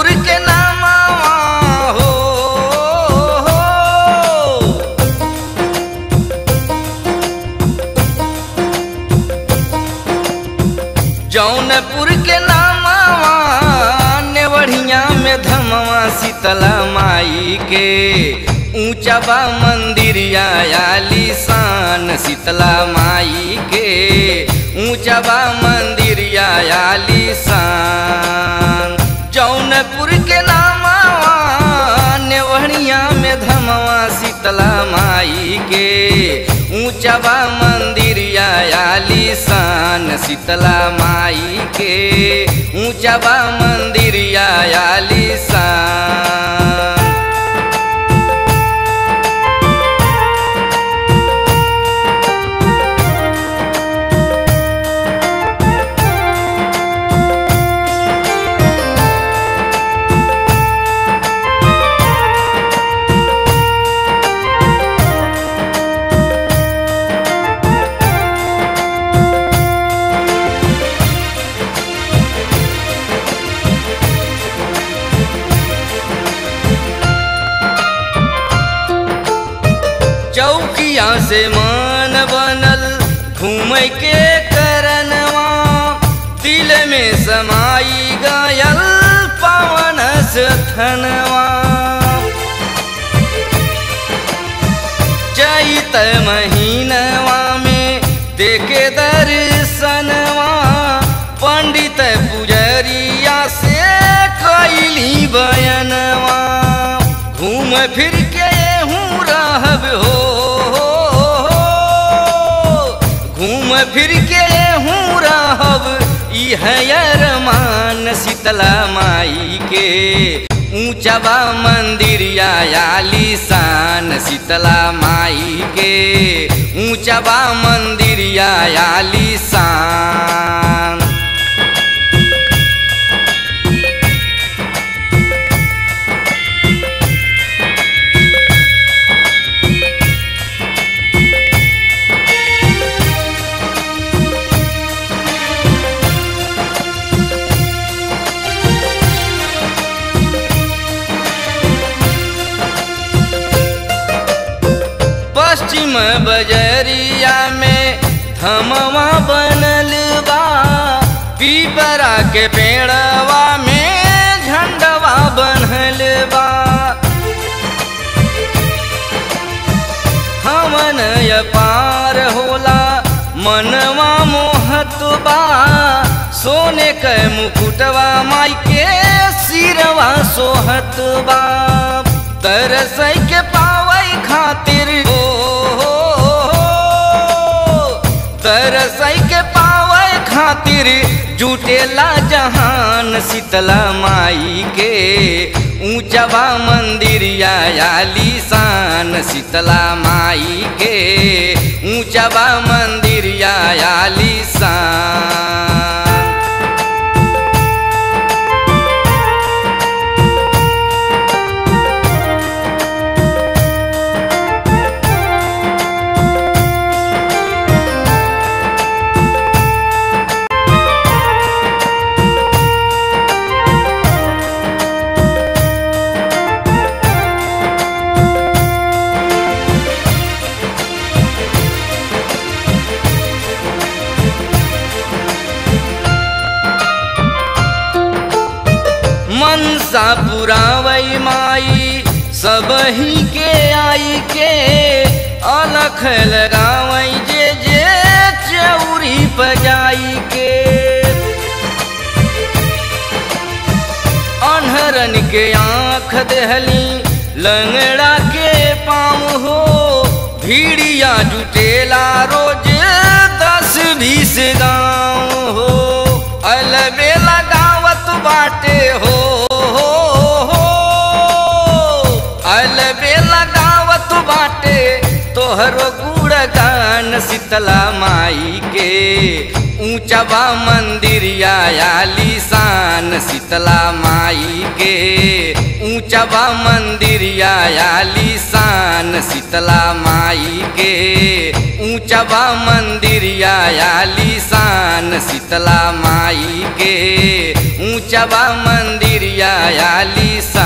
जौनपुर के नामा हो, जौनपुर के नामा नेवढ़िया में धमवा शीतला माई के ऊंचा बा मंदिरिया आलीशान शीतला माई के ऊंचा बा मंदिरिया आलीशान। जौनपुर के नामा नेवढ़िया में धमवा शीतला माई के ऊंचा बा मंदिरिया आलीशान शीतला माई के ऊंचा बा मंदिरिया आलीशान। चौकिया से मान बनल घूम के करनवा दिल में समाई गयल पावन स्थनवा। चैत महीनवा में देखे दर्शनवा पंडित पुजरिया से कैली बयनवा। घूम फिर के हूँ रहब हो, घूम फिर के हूँ रहब इह अरमान शीतला माई के ऊंचा बा मंदिरिया आलीशान शीतला माई के ऊंचा बा मंदिरिया आलीशान। पश्चिम बजरिया में धमवा बनल बा पीपरा के पेड़वा में झंडवा बनल बा। हमन अपार होला मनवा मोहत बा सोने के मुकुटवा माई के सिरवा सोहत बा। तरसई के पावई खातिर हो, तरसई के पावई खातिर जुटेला जहान शीतला माई के ऊंचा बा मंदिरिया आलीशान शीतला माई के ऊंचा बा मंदिरिया आलीशान। मनसा पुरावई माई सबही के आई के अलख लगावई जे जे चौरी बजाई के। अनहरन के आँख देहली लंगड़ा के पाँव हो भीड़िया जुटेला रोज 10-20 गाँव हो। अलबेला गावत बाटे हो, अलबेला गावत बाटे तोहरो गुणगान शीतला माई के ऊंचा बा मंदिरिया आलीशान शीतला माई के ऊंचा बा मंदिरिया आलीशान शीतला माई के ऊंचा बा मंदिरिया आलीशान शीतला माई के ऊंचा बा मंदिरिया मंदिरिया आलीशान।